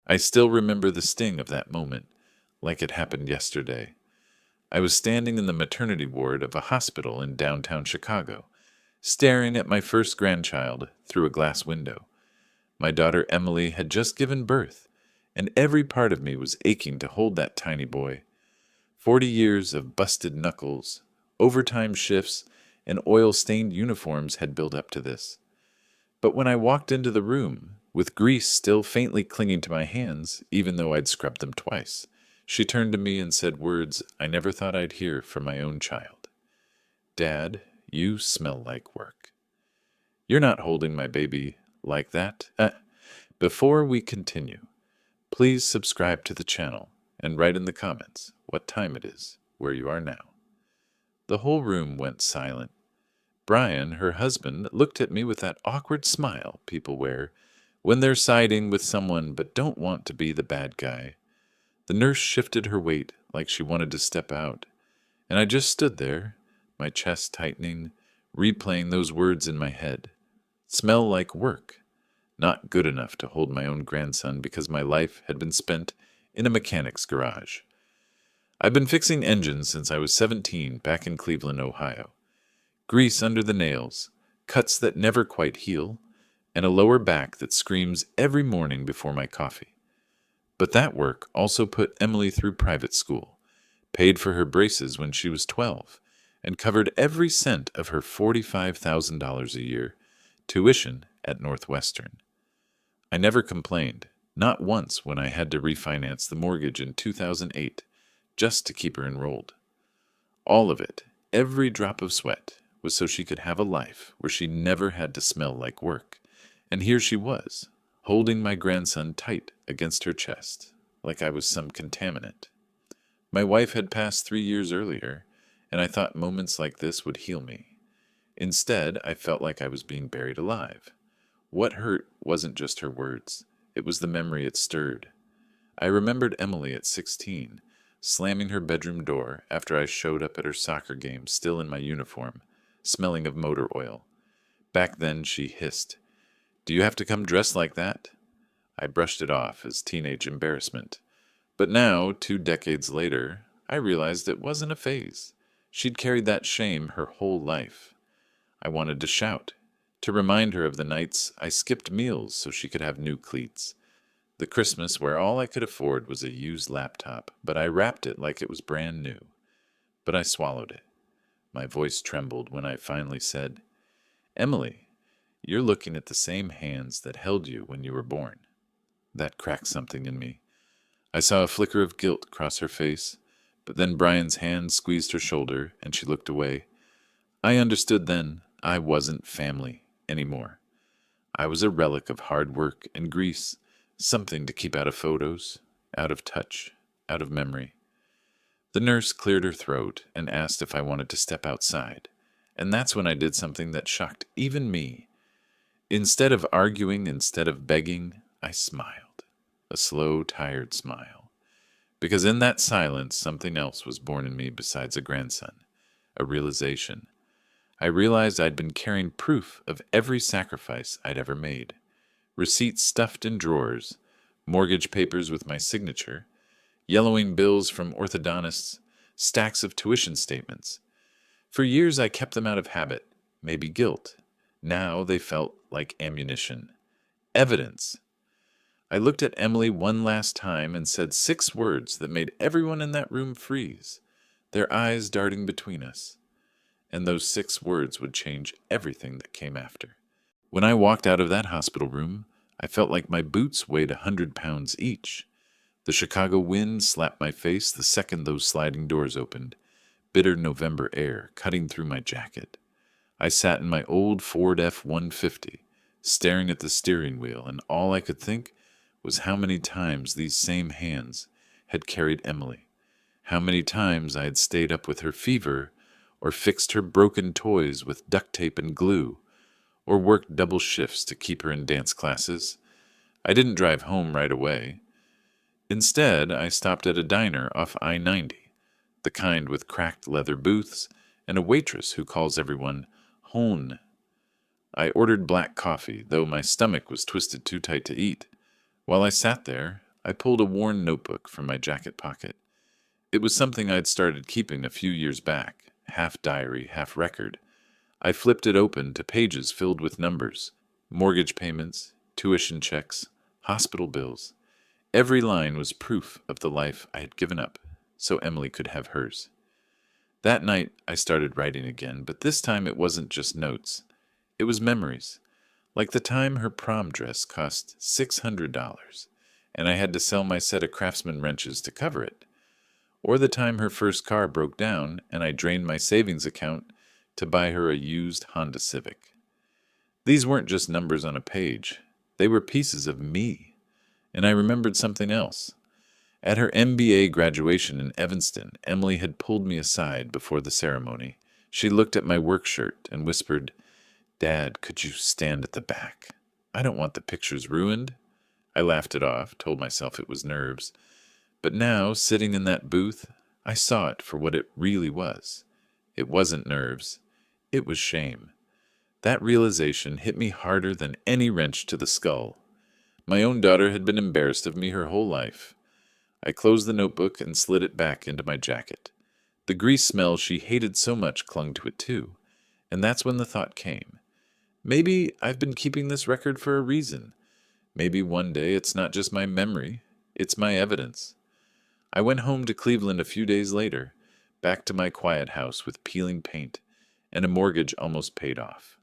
I still remember the sting of that moment, like it happened yesterday. I was standing in the maternity ward of a hospital in downtown Chicago, staring at my first grandchild through a glass window. My daughter Emily had just given birth, and every part of me was aching to hold that tiny boy. 40 years of busted knuckles, overtime shifts, and oil-stained uniforms had built up to this. But when I walked into the room, with grease still faintly clinging to my hands, even though I'd scrubbed them twice, she turned to me and said words I never thought I'd hear from my own child. "Dad, you smell like work." You're not holding my baby like that. Before we continue, please subscribe to the channel and write in the comments what time it is where you are now. The whole room went silent. Brian, her husband, looked at me with that awkward smile people wear when they're siding with someone but don't want to be the bad guy. The nurse shifted her weight like she wanted to step out, and I just stood there, my chest tightening, replaying those words in my head. Smell like work. Not good enough to hold my own grandson because my life had been spent in a mechanic's garage. I've been fixing engines since I was 17 back in Cleveland, Ohio. Grease under the nails, cuts that never quite heal, and a lower back that screams every morning before my coffee. But that work also put Emily through private school, paid for her braces when she was 12, and covered every cent of her $45,000 a year tuition at Northwestern. I never complained, not once when I had to refinance the mortgage in 2008, just to keep her enrolled. All of it, every drop of sweat, was so she could have a life where she never had to smell like work. And here she was, holding my grandson tight against her chest, like I was some contaminant. My wife had passed 3 years earlier, and I thought moments like this would heal me. Instead, I felt like I was being buried alive. What hurt wasn't just her words, it was the memory it stirred. I remembered Emily at 16, slamming her bedroom door after I showed up at her soccer game still in my uniform, smelling of motor oil. Back then she hissed, "Do you have to come dressed like that?" I brushed it off as teenage embarrassment. But now, 2 decades later, I realized it wasn't a phase. She'd carried that shame her whole life. I wanted to shout, to remind her of the nights I skipped meals so she could have new cleats. The Christmas where all I could afford was a used laptop, but I wrapped it like it was brand new. But I swallowed it. My voice trembled when I finally said, "Emily, you're looking at the same hands that held you when you were born." That cracked something in me. I saw a flicker of guilt cross her face, but then Brian's hand squeezed her shoulder and she looked away. I understood then I wasn't family anymore. I was a relic of hard work and grease, something to keep out of photos, out of touch, out of memory. The nurse cleared her throat and asked if I wanted to step outside, and that's when I did something that shocked even me. Instead of arguing, instead of begging, I smiled, a slow, tired smile. Because in that silence, something else was born in me besides a grandson, a realization. I realized I'd been carrying proof of every sacrifice I'd ever made. Receipts stuffed in drawers, mortgage papers with my signature, yellowing bills from orthodontists, stacks of tuition statements. For years I kept them out of habit, maybe guilt. Now they felt like ammunition. Evidence. I looked at Emily one last time and said 6 words that made everyone in that room freeze, their eyes darting between us. And those 6 words would change everything that came after. When I walked out of that hospital room, I felt like my boots weighed 100 pounds each. The Chicago wind slapped my face the second those sliding doors opened, bitter November air cutting through my jacket. I sat in my old Ford F-150, staring at the steering wheel, and all I could think was how many times these same hands had carried Emily, how many times I had stayed up with her fever, or fixed her broken toys with duct tape and glue, or worked double shifts to keep her in dance classes. I didn't drive home right away. Instead, I stopped at a diner off I-90, the kind with cracked leather booths and a waitress who calls everyone hone. I ordered black coffee, though my stomach was twisted too tight to eat. While I sat there, I pulled a worn notebook from my jacket pocket. It was something I'd started keeping a few years back, half diary, half record. I flipped it open to pages filled with numbers, mortgage payments, tuition checks, hospital bills. Every line was proof of the life I had given up so Emily could have hers. That night, I started writing again, but this time it wasn't just notes. It was memories, like the time her prom dress cost $600, and I had to sell my set of Craftsman wrenches to cover it, or the time her first car broke down and I drained my savings account to buy her a used Honda Civic. These weren't just numbers on a page. They were pieces of me. And I remembered something else. At her MBA graduation in Evanston, Emily had pulled me aside before the ceremony. She looked at my work shirt and whispered, "Dad, could you stand at the back? I don't want the pictures ruined." I laughed it off, told myself it was nerves. But now, sitting in that booth, I saw it for what it really was. It wasn't nerves. It was shame. That realization hit me harder than any wrench to the skull. My own daughter had been embarrassed of me her whole life. I closed the notebook and slid it back into my jacket. The grease smell she hated so much clung to it too. And that's when the thought came. Maybe I've been keeping this record for a reason. Maybe one day it's not just my memory, it's my evidence. I went home to Cleveland a few days later, back to my quiet house with peeling paint and a mortgage almost paid off.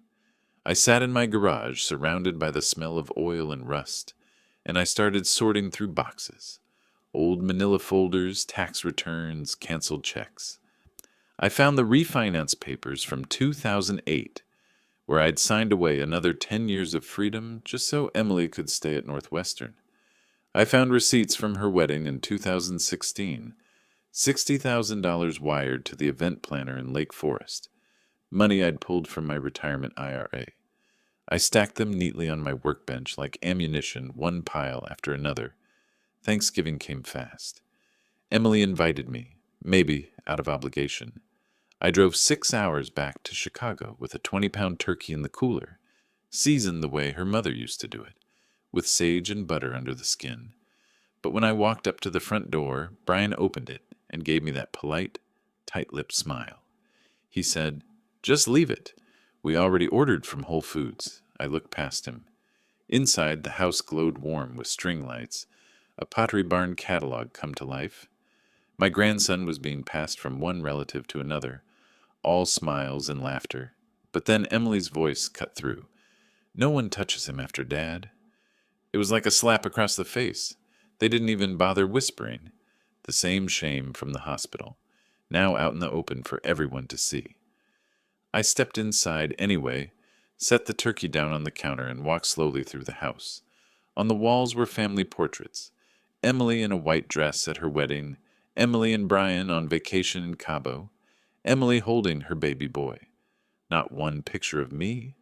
I sat in my garage, surrounded by the smell of oil and rust, and I started sorting through boxes. Old manila folders, tax returns, canceled checks. I found the refinance papers from 2008, where I'd signed away another 10 years of freedom just so Emily could stay at Northwestern. I found receipts from her wedding in 2016, $60,000 wired to the event planner in Lake Forest, money I'd pulled from my retirement IRA. I stacked them neatly on my workbench like ammunition, one pile after another. Thanksgiving came fast. Emily invited me, maybe out of obligation. I drove 6 hours back to Chicago with a 20-pound turkey in the cooler, seasoned the way her mother used to do it, with sage and butter under the skin. But when I walked up to the front door, Brian opened it and gave me that polite, tight-lipped smile. He said, "Just leave it. We already ordered from Whole Foods." I looked past him. Inside, the house glowed warm with string lights, a Pottery Barn catalog come to life. My grandson was being passed from one relative to another, all smiles and laughter. But then Emily's voice cut through. "No one touches him after Dad." It was like a slap across the face. They didn't even bother whispering. The same shame from the hospital, now out in the open for everyone to see. I stepped inside anyway, set the turkey down on the counter, and walked slowly through the house. On the walls were family portraits. Emily in a white dress at her wedding, Emily and Brian on vacation in Cabo, Emily holding her baby boy. Not one picture of me,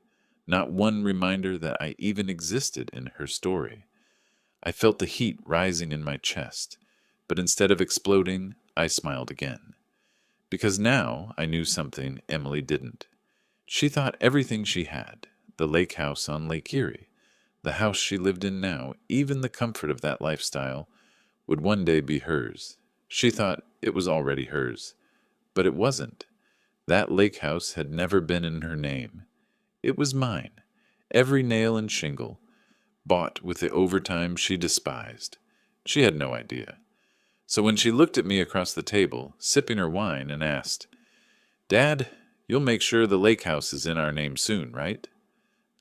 not one reminder that I even existed in her story. I felt the heat rising in my chest, but instead of exploding, I smiled again. Because now I knew something Emily didn't. She thought everything she had, the lake house on Lake Erie, the house she lived in now, even the comfort of that lifestyle, would one day be hers. She thought it was already hers. But it wasn't. That lake house had never been in her name. It was mine, every nail and shingle, bought with the overtime she despised. She had no idea. So when she looked at me across the table, sipping her wine, and asked, "Dad, you'll make sure the lake house is in our name soon, right?"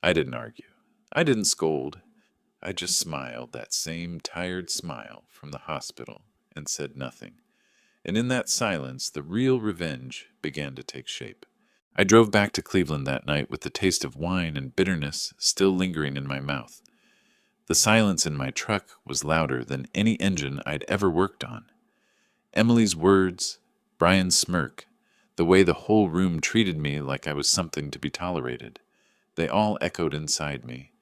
I didn't argue. I didn't scold. I just smiled, that same tired smile from the hospital, and said nothing. And in that silence, the real revenge began to take shape. I drove back to Cleveland that night with the taste of wine and bitterness still lingering in my mouth. The silence in my truck was louder than any engine I'd ever worked on. Emily's words, Brian's smirk, the way the whole room treated me like I was something to be tolerated, they all echoed inside me.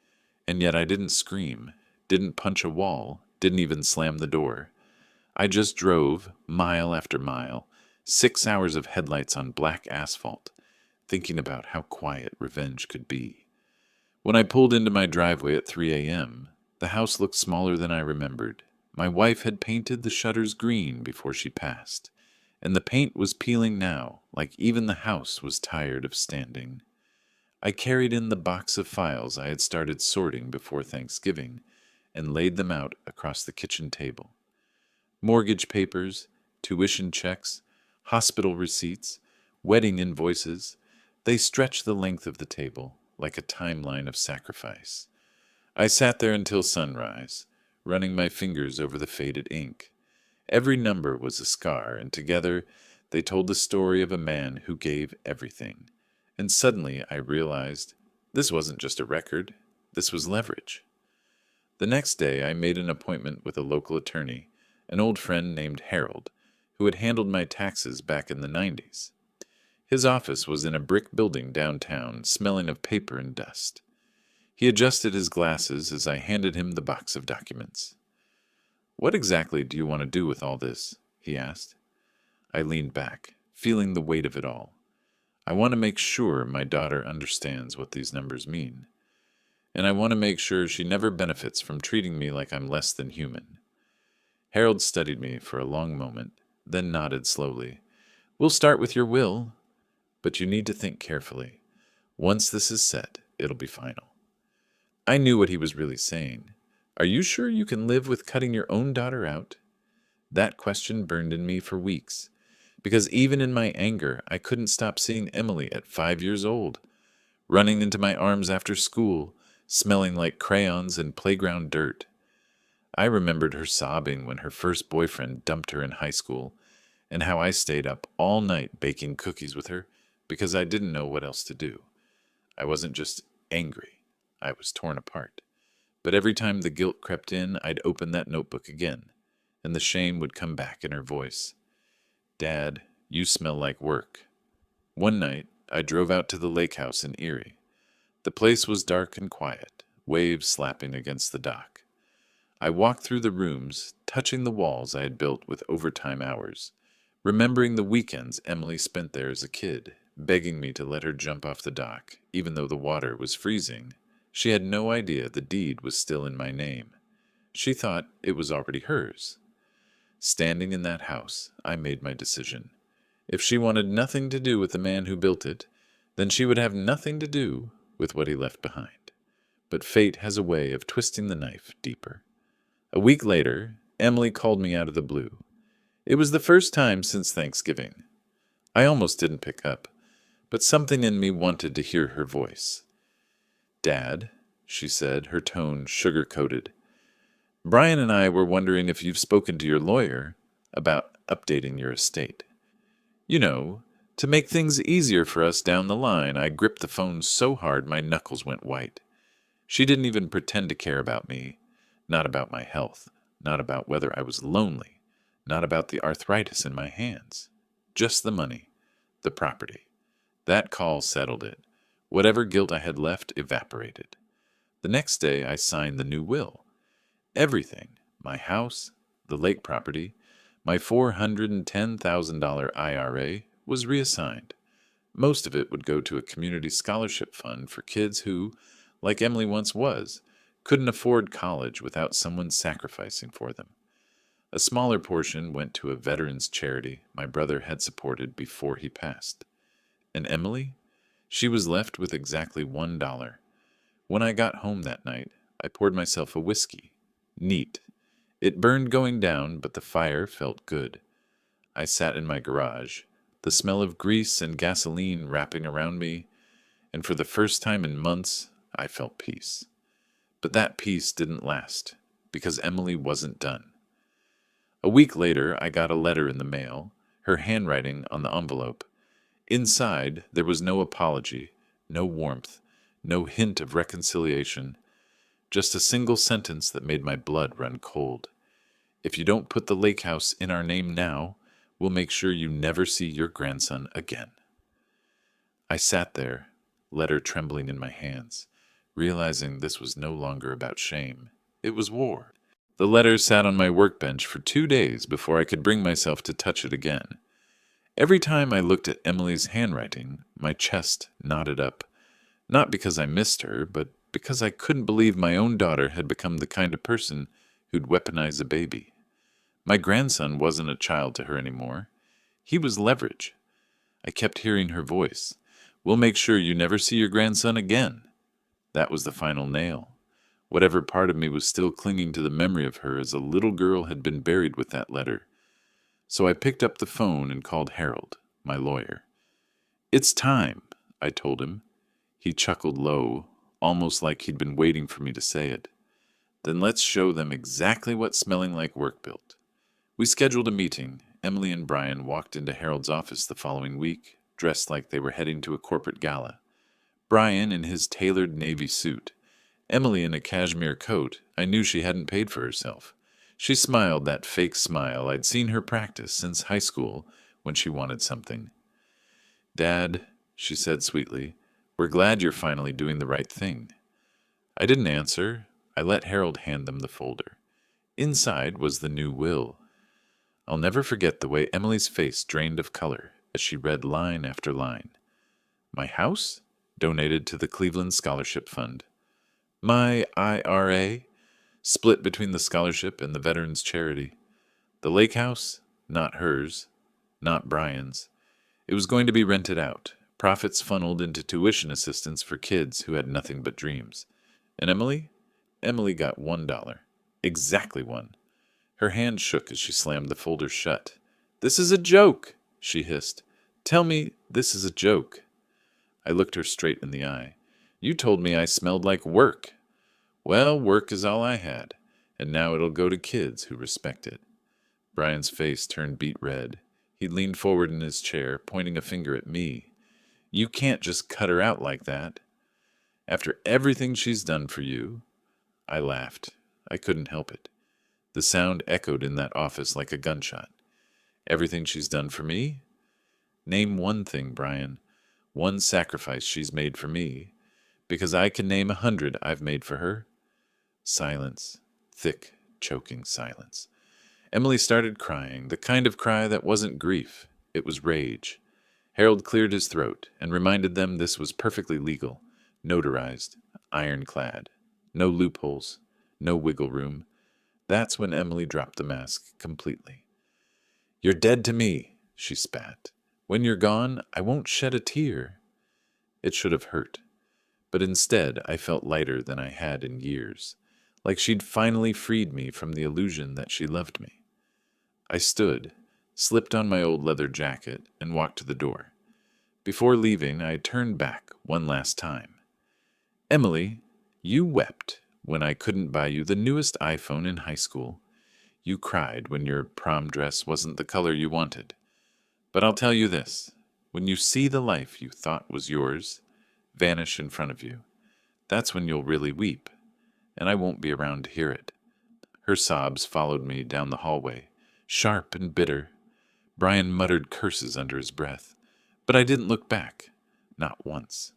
And yet I didn't scream, didn't punch a wall, didn't even slam the door. I just drove, mile after mile, 6 hours of headlights on black asphalt, thinking about how quiet revenge could be. When I pulled into my driveway at 3 a.m., the house looked smaller than I remembered. My wife had painted the shutters green before she passed, and the paint was peeling now, like even the house was tired of standing. I carried in the box of files I had started sorting before Thanksgiving and laid them out across the kitchen table. Mortgage papers, tuition checks, hospital receipts, wedding invoices, they stretched the length of the table like a timeline of sacrifice. I sat there until sunrise, running my fingers over the faded ink. Every number was a scar, and together they told the story of a man who gave everything. And suddenly I realized this wasn't just a record, this was leverage. The next day I made an appointment with a local attorney, an old friend named Harold, who had handled my taxes back in the 90s. His office was in a brick building downtown, smelling of paper and dust. He adjusted his glasses as I handed him the box of documents. "What exactly do you want to do with all this?" he asked. I leaned back, feeling the weight of it all. I want to make sure my daughter understands what these numbers mean. And I want to make sure she never benefits from treating me like I'm less than human. Harold studied me for a long moment, then nodded slowly. "We'll start with your will, but you need to think carefully. Once this is set, it'll be final." I knew what he was really saying. Are you sure you can live with cutting your own daughter out? That question burned in me for weeks, because even in my anger, I couldn't stop seeing Emily at 5 years old, running into my arms after school, smelling like crayons and playground dirt. I remembered her sobbing when her first boyfriend dumped her in high school, and how I stayed up all night baking cookies with her because I didn't know what else to do. I wasn't just angry, I was torn apart. But every time the guilt crept in, I'd open that notebook again, and the shame would come back in her voice. "Dad, you smell like work." One night, I drove out to the lake house in Erie. The place was dark and quiet, waves slapping against the dock. I walked through the rooms, touching the walls I had built with overtime hours, remembering the weekends Emily spent there as a kid, begging me to let her jump off the dock, even though the water was freezing. She had no idea the deed was still in my name. She thought it was already hers. Standing in that house, I made my decision. If she wanted nothing to do with the man who built it, then she would have nothing to do with what he left behind. But fate has a way of twisting the knife deeper. A week later, Emily called me out of the blue. It was the first time since Thanksgiving. I almost didn't pick up, but something in me wanted to hear her voice. "Dad," she said, her tone sugar-coated, "Brian and I were wondering if you've spoken to your lawyer about updating your estate. You know, to make things easier for us down the line." I gripped the phone so hard my knuckles went white. She didn't even pretend to care about me, not about my health, not about whether I was lonely, not about the arthritis in my hands. Just the money, the property. That call settled it. Whatever guilt I had left evaporated. The next day I signed the new will. Everything, my house, the lake property, my $410,000 IRA, was reassigned. Most of it would go to a community scholarship fund for kids who, like Emily once was, couldn't afford college without someone sacrificing for them. A smaller portion went to a veterans charity my brother had supported before he passed. And Emily? She was left with exactly $1. When I got home that night, I poured myself a whiskey. Neat. It burned going down, but the fire felt good. I sat in my garage, the smell of grease and gasoline wrapping around me, and for the first time in months, I felt peace. But that peace didn't last, because Emily wasn't done. A week later, I got a letter in the mail, her handwriting on the envelope. Inside, there was no apology, no warmth, no hint of reconciliation, just a single sentence that made my blood run cold. "If you don't put the lake house in our name now, we'll make sure you never see your grandson again." I sat there, letter trembling in my hands, realizing this was no longer about shame. It was war. The letter sat on my workbench for 2 days before I could bring myself to touch it again. Every time I looked at Emily's handwriting, my chest knotted up. Not because I missed her, but because I couldn't believe my own daughter had become the kind of person who'd weaponize a baby. My grandson wasn't a child to her anymore. He was leverage. I kept hearing her voice. "We'll make sure you never see your grandson again." That was the final nail. Whatever part of me was still clinging to the memory of her as a little girl had been buried with that letter. So I picked up the phone and called Harold, my lawyer. "It's time," I told him. He chuckled low, almost like he'd been waiting for me to say it. "Then let's show them exactly what smelling like work built." We scheduled a meeting. Emily and Brian walked into Harold's office the following week, dressed like they were heading to a corporate gala. Brian in his tailored navy suit. Emily in a cashmere coat. I knew she hadn't paid for herself. She smiled that fake smile I'd seen her practice since high school when she wanted something. "Dad," she said sweetly, "we're glad you're finally doing the right thing." I didn't answer. I let Harold hand them the folder. Inside was the new will. I'll never forget the way Emily's face drained of color as she read line after line. My house? Donated to the Cleveland Scholarship Fund. My IRA? Split between the scholarship and the Veterans Charity. The lake house? Not hers. Not Brian's. It was going to be rented out. Profits funneled into tuition assistance for kids who had nothing but dreams. And Emily? Emily got $1. Exactly one. Her hand shook as she slammed the folder shut. "This is a joke," she hissed. "Tell me this is a joke." I looked her straight in the eye. "You told me I smelled like work." "Well, work is all I had, and now it'll go to kids who respect it." Brian's face turned beet red. He leaned forward in his chair, pointing a finger at me. "You can't just cut her out like that. After everything she's done for you." I laughed. I couldn't help it. The sound echoed in that office like a gunshot. "Everything she's done for me?" "Name one thing, Brian. One sacrifice she's made for me. Because I can name 100 I've made for her." Silence. Thick, choking silence. Emily started crying, the kind of cry that wasn't grief. It was rage. Harold cleared his throat and reminded them this was perfectly legal, notarized, ironclad. No loopholes, no wiggle room. That's when Emily dropped the mask completely. "You're dead to me," she spat. "When you're gone, I won't shed a tear." It should have hurt. But instead, I felt lighter than I had in years, like she'd finally freed me from the illusion that she loved me. I stood, slipped on my old leather jacket, and walked to the door. Before leaving, I turned back one last time. "Emily, you wept when I couldn't buy you the newest iPhone in high school. You cried when your prom dress wasn't the color you wanted. But I'll tell you this, when you see the life you thought was yours vanish in front of you, that's when you'll really weep, and I won't be around to hear it." Her sobs followed me down the hallway, sharp and bitter. Brian muttered curses under his breath, but I didn't look back, not once.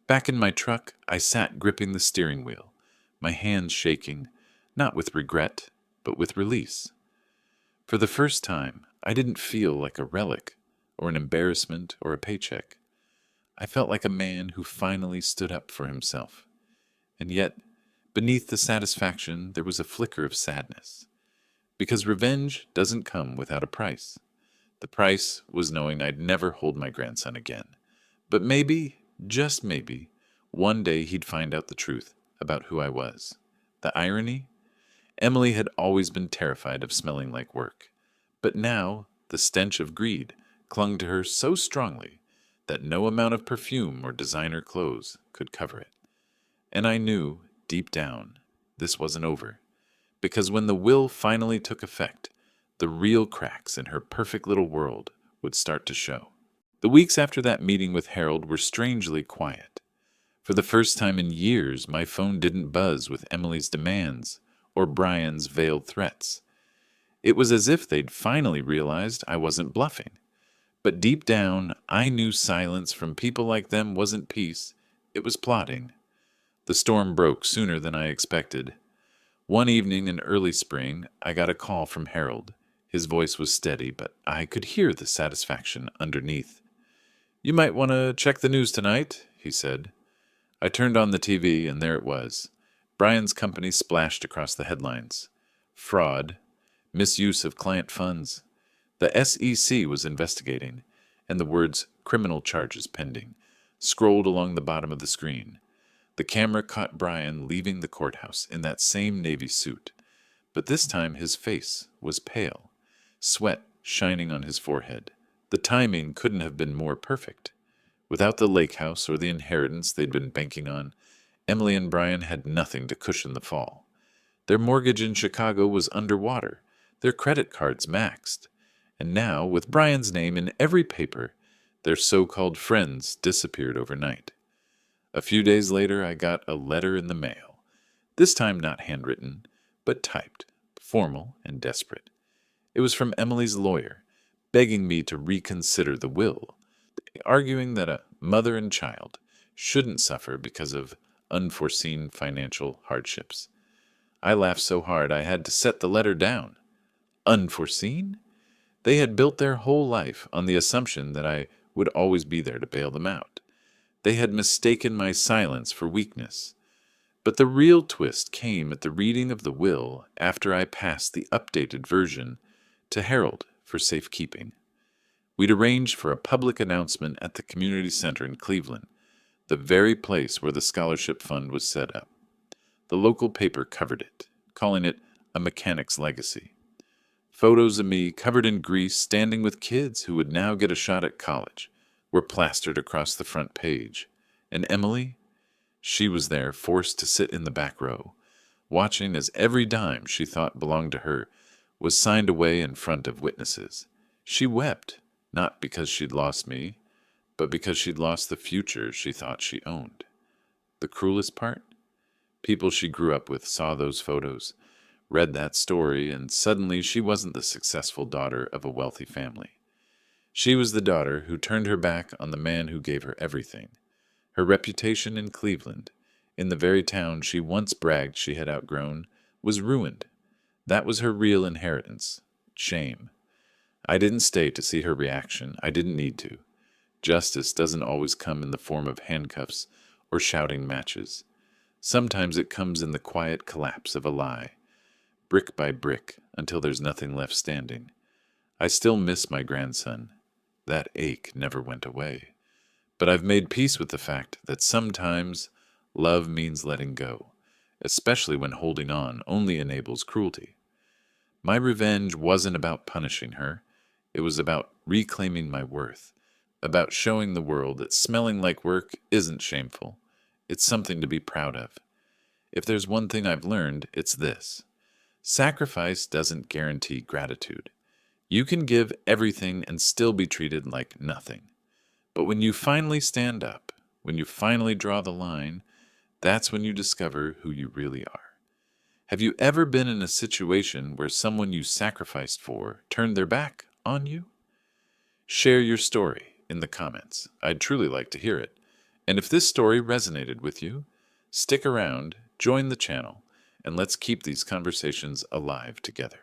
Back in my truck, I sat gripping the steering wheel, my hands shaking, not with regret, but with release. For the first time, I didn't feel like a relic, or an embarrassment, or a paycheck. I felt like a man who finally stood up for himself. And yet, beneath the satisfaction, there was a flicker of sadness. Because revenge doesn't come without a price. The price was knowing I'd never hold my grandson again. But maybe, just maybe, one day he'd find out the truth about who I was. The irony? Emily had always been terrified of smelling like work. But now, the stench of greed clung to her so strongly that no amount of perfume or designer clothes could cover it. And I knew, deep down, this wasn't over. Because when the will finally took effect, the real cracks in her perfect little world would start to show. The weeks after that meeting with Harold were strangely quiet. For the first time in years, my phone didn't buzz with Emily's demands or Brian's veiled threats. It was as if they'd finally realized I wasn't bluffing. But deep down, I knew silence from people like them wasn't peace, it was plotting. The storm broke sooner than I expected. One evening in early spring, I got a call from Harold. His voice was steady, but I could hear the satisfaction underneath. "You might want to check the news tonight," he said. I turned on the TV, and there it was. Brian's company splashed across the headlines. fraud, misuse of client funds. The SEC was investigating, and the words criminal charges pending scrolled along the bottom of the screen. The camera caught Brian leaving the courthouse in that same Navy suit, but this time his face was pale, sweat shining on his forehead. The timing couldn't have been more perfect. Without the lake house or the inheritance they'd been banking on, Emily and Brian had nothing to cushion the fall. Their mortgage in Chicago was underwater, their credit cards maxed, and now, with Brian's name in every paper, their so-called friends disappeared overnight. A few days later, I got a letter in the mail, this time not handwritten, but typed, formal and desperate. It was from Emily's lawyer, begging me to reconsider the will, arguing that a mother and child shouldn't suffer because of unforeseen financial hardships. I laughed so hard I had to set the letter down. Unforeseen? They had built their whole life on the assumption that I would always be there to bail them out. They had mistaken my silence for weakness. But the real twist came at the reading of the will after I passed the updated version to Harold for safekeeping. We'd arranged for a public announcement at the community center in Cleveland, the very place where the scholarship fund was set up. The local paper covered it, calling it a mechanic's legacy. Photos of me covered in grease standing with kids who would now get a shot at college were plastered across the front page. And Emily? She was there, forced to sit in the back row, watching as every dime she thought belonged to her was signed away in front of witnesses. She wept, not because she'd lost me, but because she'd lost the future she thought she owned. The cruelest part? People she grew up with saw those photos, read that story, and suddenly she wasn't the successful daughter of a wealthy family. She was the daughter who turned her back on the man who gave her everything. Her reputation in Cleveland, in the very town she once bragged she had outgrown, was ruined. That was her real inheritance. Shame. I didn't stay to see her reaction. I didn't need to. Justice doesn't always come in the form of handcuffs or shouting matches. Sometimes it comes in the quiet collapse of a lie, brick by brick, until there's nothing left standing. I still miss my grandson. That ache never went away. But I've made peace with the fact that sometimes love means letting go, especially when holding on only enables cruelty. My revenge wasn't about punishing her. It was about reclaiming my worth, about showing the world that smelling like work isn't shameful. It's something to be proud of. If there's one thing I've learned, it's this. Sacrifice doesn't guarantee gratitude. You can give everything and still be treated like nothing. But when you finally stand up, when you finally draw the line, that's when you discover who you really are. Have you ever been in a situation where someone you sacrificed for turned their back on you? Share your story in the comments. I'd truly like to hear it. And if this story resonated with you, stick around, join the channel, and let's keep these conversations alive together.